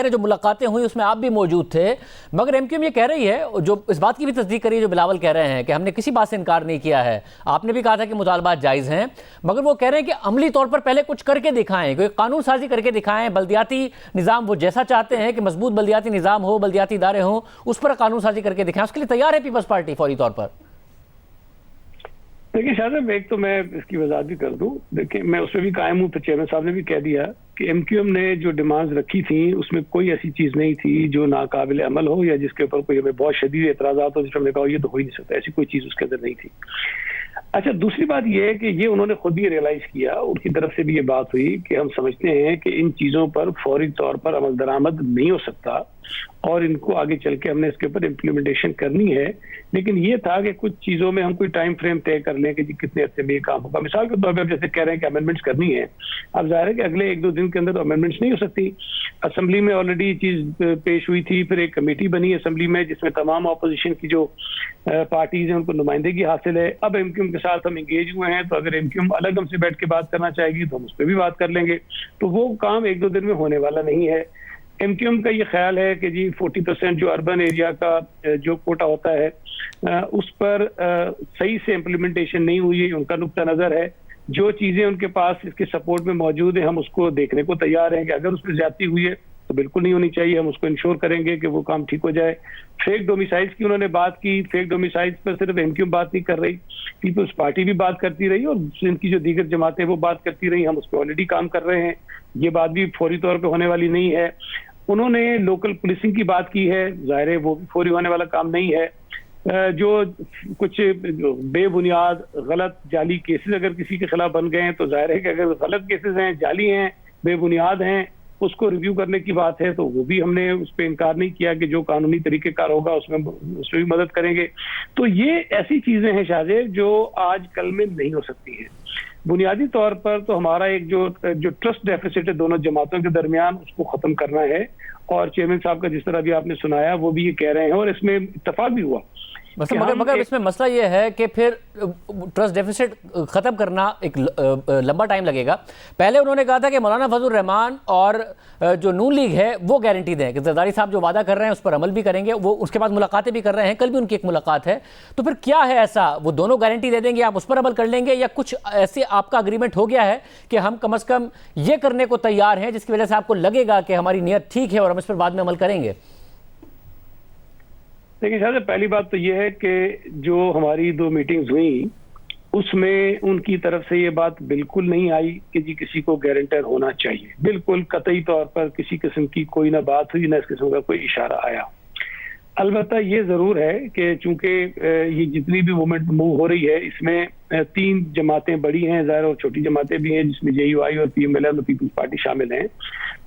जो मुलाकातें हुई उसमें आप भी मौजूद थे, मगर एमक्यूएम ये कह रही है, जो इस बात की भी तस्दीक करी है जो बिलावल कह रहे हैं कि हमने किसी बात से इनकार नहीं किया है। आपने भी कहा था कि मुतालबात जायज़ हैं, मगर वो कह रहे हैं कि अमली तौर पर पहले कुछ करके दिखाएं, कोई कानून साजी करके दिखाएं, बल्दियाती निज़ाम वो जैसा चाहते हैं कि मजबूत बल्दियाती निज़ाम हो, बल्दियाती इदारे हों, उस पर कानून साजी करके दिखाएं। उसके लिए तैयार है पीपल्स पार्टी फौरी तौर पर? देखिए शाह साहब, एक तो मैं इसकी वजाहत भी कर दूं। देखिए मैं उसमें भी कायम हूं, तो चेयरमैन साहब ने भी कह दिया कि एमक्यूएम ने जो डिमांड्स रखी थी उसमें कोई ऐसी चीज नहीं थी जो नाकाबिल अमल हो या जिसके ऊपर कोई हमें बहुत शदीद एतराज़ात हो, जिसमें हमने कहा ये तो हो ही नहीं सकता, ऐसी कोई चीज उसके अंदर नहीं थी। अच्छा, दूसरी बात यह है कि ये उन्होंने खुद ही रियलाइज किया, उनकी तरफ से भी ये बात हुई कि हम समझते हैं कि इन चीजों पर फौरी तौर पर अमल दरामद नहीं हो सकता और इनको आगे चल के हमने इसके ऊपर इम्प्लीमेंटेशन करनी है। लेकिन ये था कि कुछ चीजों में हम कोई टाइम फ्रेम तय कर लें कि जी कितने अर्से में ये काम होगा। मिसाल के तौर पर जैसे कह रहे हैं कि अमेंडमेंट्स करनी है, अब जाहिर है कि अगले 1-2 दिन के अंदर तो अमेंडमेंट्स नहीं हो सकती। असेंबली में ऑलरेडी चीज पेश हुई थी, फिर एक कमेटी बनी असेंबली में जिसमें तमाम अपोजिशन की जो पार्टीज हैं उनको नुमाइंदगी हासिल है। अब एमक्यूएम के साथ हम इंगेज हुए हैं, तो अगर एमक्यूएम अलग हमसे बैठ के बात करना चाहेगी तो हम उस पर भी बात कर लेंगे। तो वो काम 1-2 दिन में होने वाला नहीं है। एमक्यूएम का ये ख्याल है कि जी 40% जो अर्बन एरिया का जो कोटा होता है उस पर सही से इम्प्लीमेंटेशन नहीं हुई है, उनका नुक्ता नजर है। जो चीजें उनके पास इसके सपोर्ट में मौजूद है हम उसको देखने को तैयार हैं कि अगर उसमें ज्यादती हुई है तो बिल्कुल नहीं होनी चाहिए, हम उसको इंश्योर करेंगे कि वो काम ठीक हो जाए। फेक डोमिसाइल्स की उन्होंने बात की, फेक डोमिसाइल्स पर सिर्फ एमक्यूएम बात नहीं कर रही, पीपल्स पार्टी भी बात करती रही और इनकी जो दीगर जमातें वो बात करती रही। हम उस पर ऑलरेडी काम कर रहे हैं, ये बात भी फौरी तौर पर होने वाली नहीं है। उन्होंने लोकल पुलिसिंग की बात की है, जाहिर है वो भी फौरी होने वाला काम नहीं है। जो कुछ बेबुनियाद गलत जाली केसेस अगर किसी के खिलाफ बन गए हैं तो जाहिर है कि अगर गलत केसेस हैं, जाली हैं, बेबुनियाद हैं, उसको रिव्यू करने की बात है तो वो भी हमने उस पर इनकार नहीं किया कि जो कानूनी तरीकेकार होगा उसमें भी मदद करेंगे। तो ये ऐसी चीजें हैं शाहजेब जो आज कल में नहीं हो सकती हैं। बुनियादी तौर पर तो हमारा एक जो ट्रस्ट डेफिसिट है दोनों जमातों के दरमियान उसको खत्म करना है, और चेयरमैन साहब का जिस तरह भी आपने सुनाया वो भी ये कह रहे हैं और इसमें इत्तेफाक भी हुआ। मगर इसमें मसला ये है कि फिर ट्रस्ट डेफिसिट खत्म करना एक लंबा टाइम लगेगा। पहले उन्होंने कहा था कि मौलाना फजल रहमान और जो नून लीग है वो गारंटी दें कि जरदारी साहब जो वादा कर रहे हैं उस पर अमल भी करेंगे, वो उसके बाद मुलाकातें भी कर रहे हैं, कल भी उनकी एक मुलाकात है। तो फिर क्या है ऐसा, वो दोनों गारंटी दे देंगे, आप उस पर अमल कर लेंगे, या कुछ ऐसे आपका अग्रीमेंट हो गया है कि हम कम अज कम ये करने को तैयार हैं जिसकी वजह से आपको लगेगा कि हमारी नीयत ठीक है और हम इस पर बाद में अमल करेंगे? देखिए शायद पहली बात तो यह है कि जो हमारी 2 मीटिंग्स हुई उसमें उनकी तरफ से ये बात बिल्कुल नहीं आई कि जी किसी को गारंटर होना चाहिए। बिल्कुल कतई तौर पर किसी किस्म की कोई ना बात हुई, ना इस किस्म का कोई इशारा आया। अलबत्ता ये जरूर है कि चूंकि ये जितनी भी मूवमेंट मूव हो रही है इसमें 3 जमातें बड़ी हैं ज़ाहिर और छोटी जमातें भी हैं जिसमें जेयूआई और पीएमएल और पीपल्स पार्टी शामिल हैं।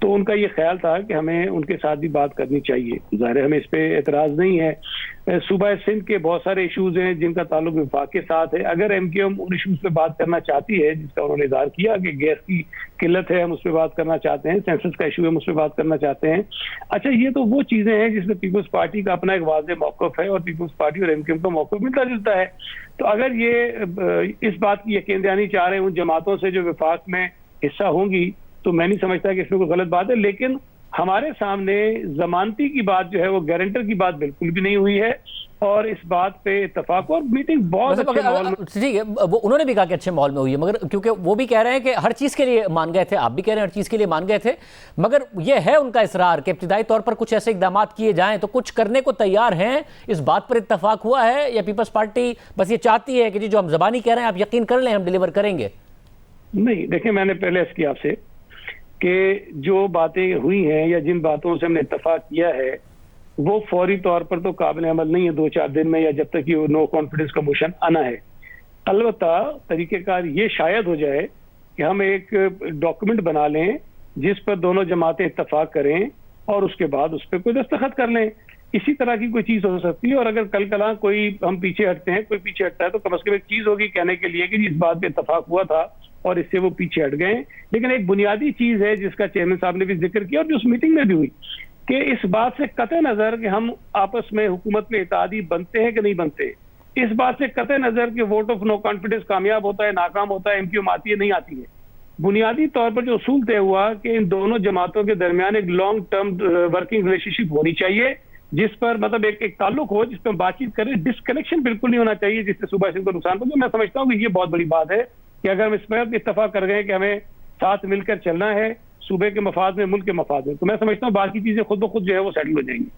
तो उनका ये ख्याल था कि हमें उनके साथ भी बात करनी चाहिए। ज़ाहिर हमें इस पे एतराज़ नहीं है। सूबा सिंध के बहुत सारे इशूज़ हैं जिनका ताल्लुक विफाक के साथ है। अगर एमक्यूएम उन इशूज़ पे बात करना चाहती है जिसका उन्होंने इज़हार किया कि गैस की किल्लत है हम उस पर बात करना चाहते हैं, सेंसस का इशू है हम उस पर बात करना चाहते हैं। अच्छा, ये तो वो चीज़ें हैं जिसमें पीपल्स पार्टी का अपना एक वाज़ेह मौक़िफ़ है और पीपल्स पार्टी और एमक्यूएम का मौक़िफ़ मिलता जुलता है। तो अगर ये इस बात की यकीन दहानी चाह रहे हैं उन जमातों से जो विफाक में हिस्सा होंगी, तो मैं नहीं समझता कि इसमें कोई गलत बात है। लेकिन हमारे सामने जमानती की बात जो है वो गारंटर की बात बिल्कुल भी नहीं हुई है और इस बात पे इत्तेफाक और मीटिंग बहुत अच्छे माहौल में। ठीक है, वो उन्होंने भी कहा कि अच्छे माहौल में हुई है, मगर क्योंकि वो भी कह रहे हैं कि हर चीज़ के लिए मान गए थे, आप भी कह रहे हैं हर चीज़ के लिए मान गए थे, मगर ये है उनका इसरार कि इब्तिदाई तौर पर कुछ ऐसे इकदाम किए जाएं तो कुछ करने को तैयार हैं। इस बात पर इत्तेफाक हुआ है या पीपल्स पार्टी बस ये चाहती है कि जी जो हम ज़बानी कह रहे हैं आप यकीन कर लें हम डिलीवर करेंगे? नहीं, देखिए मैंने पहले अर्ज़ किया आपसे कि जो बातें हुई हैं या जिन बातों से हमने इत्तेफाक किया है वो फौरी तौर पर तो काबिल अमल नहीं है 2-4 दिन में या जब तक ये नो कॉन्फिडेंस का मोशन आना है। अलबत्ता तरीक़ेकार ये शायद हो जाए कि हम एक डॉक्यूमेंट बना लें जिस पर दोनों जमातें इत्तेफाक करें और उसके बाद उस पर कोई दस्तखत कर लें। इसी तरह की कोई चीज़ हो सकती है। और अगर कल कला कोई हम पीछे हटते हैं, कोई पीछे हटता है, तो कम अज़ कम एक चीज़ होगी कहने के लिए कि इस बात पे इत्तेफाक हुआ था और इससे वो पीछे हट गए। लेकिन एक बुनियादी चीज़ है जिसका चेयरमैन साहब ने भी जिक्र किया और जो उस मीटिंग में भी हुई कि इस बात से कतई नज़र कि हम आपस में हुकूमत में इत्तेहादी बनते हैं कि नहीं बनते, इस बात से कतई नज़र कि वोट ऑफ नो कॉन्फिडेंस कामयाब होता है नाकाम होता है, एमक्यूएम आती है नहीं आती है, बुनियादी तौर पर जो उसूल तय हुआ कि इन दोनों जमातों के दरमियान एक लॉन्ग टर्म वर्किंग रिलेशनशिप होनी चाहिए, जिस पर मतलब एक ताल्लुक हो, जिस पर बातचीत करें, डिस्कनेक्शन बिल्कुल नहीं होना चाहिए जिससे सूबा सिंध को नुकसान पहुंचे। मैं समझता हूँ कि ये बहुत बड़ी बात है कि अगर हम इस पर इत्तेफाक कर गए कि हमें साथ मिलकर चलना है सूबे के मफाद में, मुल्क के मफाद में, तो मैं समझता हूँ बाकी चीजें खुद ब खुद जो है वो सेटल हो जाएंगी।